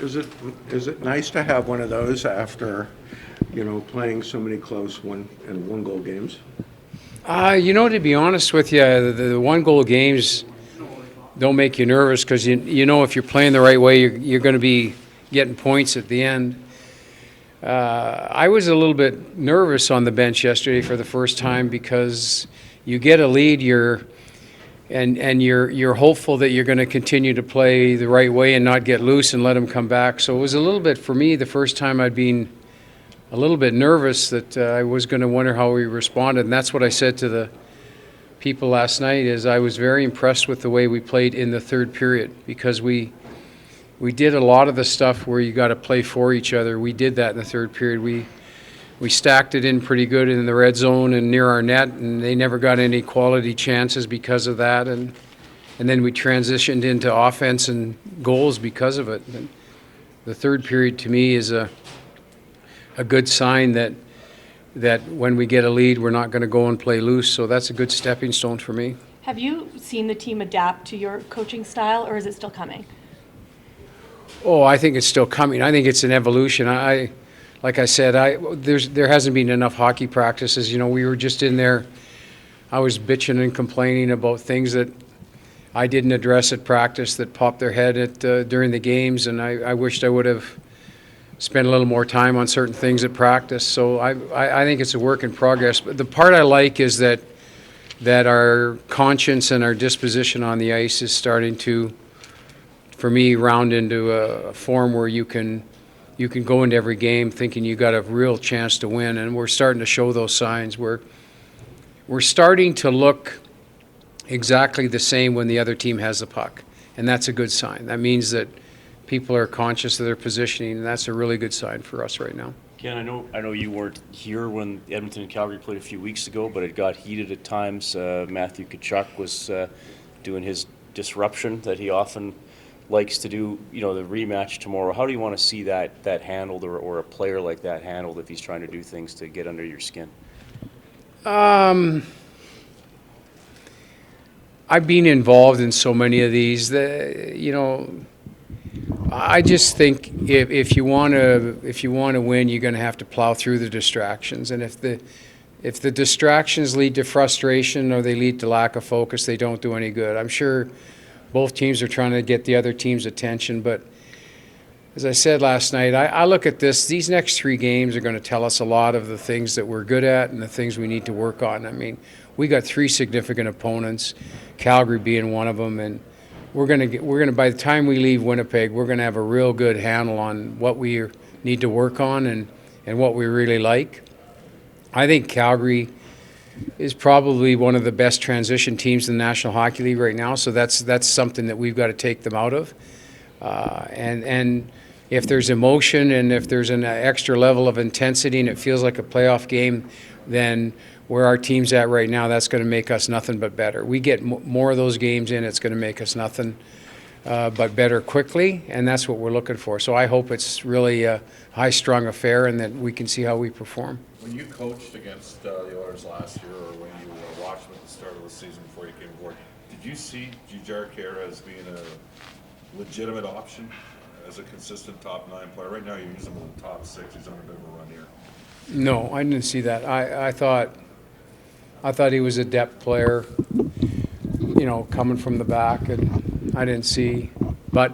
is it nice to have one of those after, playing so many close one goal games? To be honest with you, the one goal games don't make you nervous because you know if you're playing the right way, you're going to be getting points at the end. I was a little bit nervous on the bench yesterday for the first time because you get a lead, you're hopeful that you're going to continue to play the right way and not get loose and let them come back. So it was a little bit, for me, the first time I'd been a little bit nervous that I was going to wonder how we responded. And that's what I said to the people last night is I was very impressed with the way we played in the third period because we did a lot of the stuff where you got to play for each other. We did that in the third period. We stacked it in pretty good in the red zone and near our net, and they never got any quality chances because of that. And then we transitioned into offense and goals because of it. And the third period to me is a good sign that when we get a lead, we're not going to go and play loose. So that's a good stepping stone for me. Have you seen the team adapt to your coaching style, or is it still coming? Oh, I think it's still coming. I think it's an evolution. Like I said, there hasn't been enough hockey practices. We were just in there. I was bitching and complaining about things that I didn't address at practice that popped their head during the games, and I wished I would have spent a little more time on certain things at practice. So I think it's a work in progress. But the part I like is that our conscience and our disposition on the ice is starting to, for me, round into a form where you can go into every game thinking you got a real chance to win, and we're starting to show those signs. We're starting to look exactly the same when the other team has the puck, and that's a good sign. That means that people are conscious of their positioning, and that's a really good sign for us right now. Ken, I know you weren't here when Edmonton and Calgary played a few weeks ago, but it got heated at times. Matthew Tkachuk was doing his disruption that he often likes to do, the rematch tomorrow. How do you want to see that handled or a player like that handled if he's trying to do things to get under your skin? I've been involved in so many of these. I just think if you want to win, you're going to have to plow through the distractions. And if the distractions lead to frustration or they lead to lack of focus, they don't do any good. I'm sure both teams are trying to get the other team's attention, but as I said last night, I look at this. These next 3 games are going to tell us a lot of the things that we're good at and the things we need to work on. I mean, we got 3 significant opponents, Calgary being one of them, and we're going to by the time we leave Winnipeg, we're going to have a real good handle on what we need to work on and what we really like. I think Calgary is probably one of the best transition teams in the National Hockey League right now, so that's something that we've got to take them out of. And if there's emotion and if there's an extra level of intensity and it feels like a playoff game, then where our team's at right now, that's going to make us nothing but better. We get more of those games in, it's going to make us nothing but better quickly, and that's what we're looking for. So I hope it's really a high-strung affair and that we can see how we perform. When you coached against the Oilers last year, or when you watched them at the start of the season before you came aboard, did you see Jujhar Khaira as being a legitimate option as a consistent top 9 player? Right now you use him in the top 6. He's on a bit of a run here. No, I didn't see that. I thought he was a depth player, coming from the back, and I didn't see. But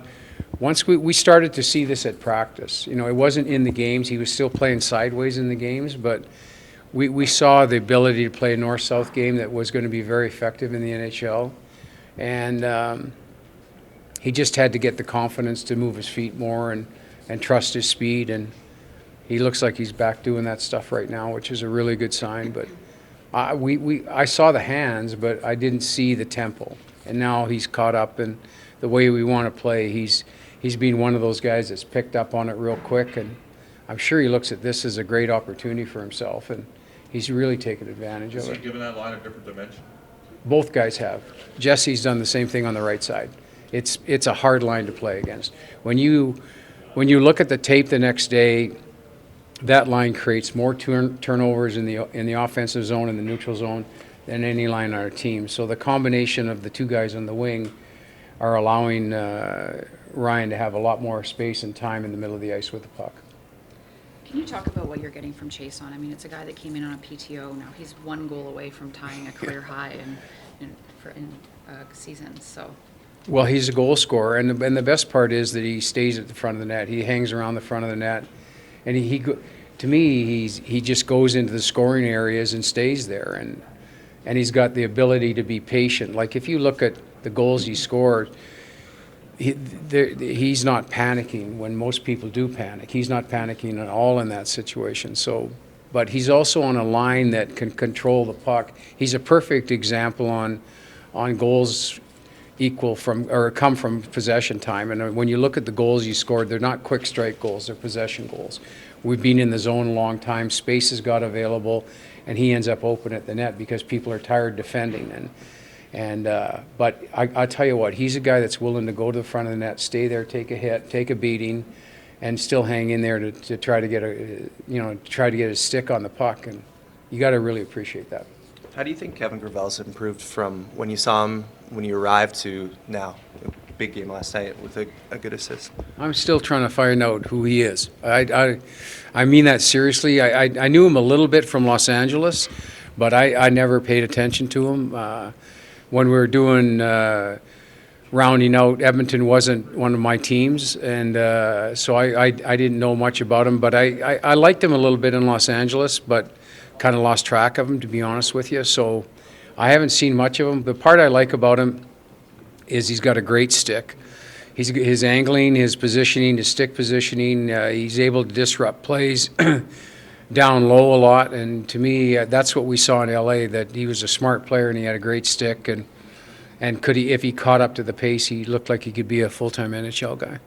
once we started to see this at practice, it wasn't in the games. He was still playing sideways in the games, but we saw the ability to play a north-south game that was going to be very effective in the NHL. And he just had to get the confidence to move his feet more and trust his speed. And he looks like he's back doing that stuff right now, which is a really good sign. But I saw the hands, but I didn't see the tempo. And now he's caught up in the way we want to play. He's been one of those guys that's picked up on it real quick, and I'm sure he looks at this as a great opportunity for himself, and he's really taken advantage of it. Has he given that line a different dimension? Both guys have. Jesse's done the same thing on the right side. It's a hard line to play against. When you look at the tape the next day, that line creates more turnovers in the offensive zone and the neutral zone than any line on our team. So the combination of the 2 guys on the wing are allowing Ryan to have a lot more space and time in the middle of the ice with the puck. Can you talk about what you're getting from Chaisson? I mean, it's a guy that came in on a PTO. Now he's one goal away from tying a career high in season. So Well, he's a goal scorer, and the best part is that he stays at the front of the net. He hangs around the front of the net, and to me, he just goes into the scoring areas and stays there, and he's got the ability to be patient. Like if you look at the goals he scored, he's not panicking when most people do panic. He's not panicking at all in that situation. So, but he's also on a line that can control the puck. He's a perfect example on goals equal from or come from possession time. And when you look at the goals he scored, they're not quick strike goals, they're possession goals. We've been in the zone a long time, space has got available, and he ends up open at the net because people are tired defending. But I tell you what, he's a guy that's willing to go to the front of the net, stay there, take a hit, take a beating, and still hang in there to try to get his stick on the puck. And you got to really appreciate that. How do you think Kevin Gravel's improved from when you saw him when you arrived to now? Big game last night with a good assist. I'm still trying to find out who he is. I mean that seriously. I knew him a little bit from Los Angeles, but I never paid attention to him. When we were doing rounding out, Edmonton wasn't one of my teams, and so I didn't know much about him. But I liked him a little bit in Los Angeles, but kind of lost track of him, to be honest with you. So I haven't seen much of him. The part I like about him is he's got a great stick. His angling, his positioning, his stick positioning, he's able to disrupt plays down low a lot. And to me, that's what we saw in LA, that he was a smart player and he had a great stick. And if he caught up to the pace, he looked like he could be a full-time NHL guy.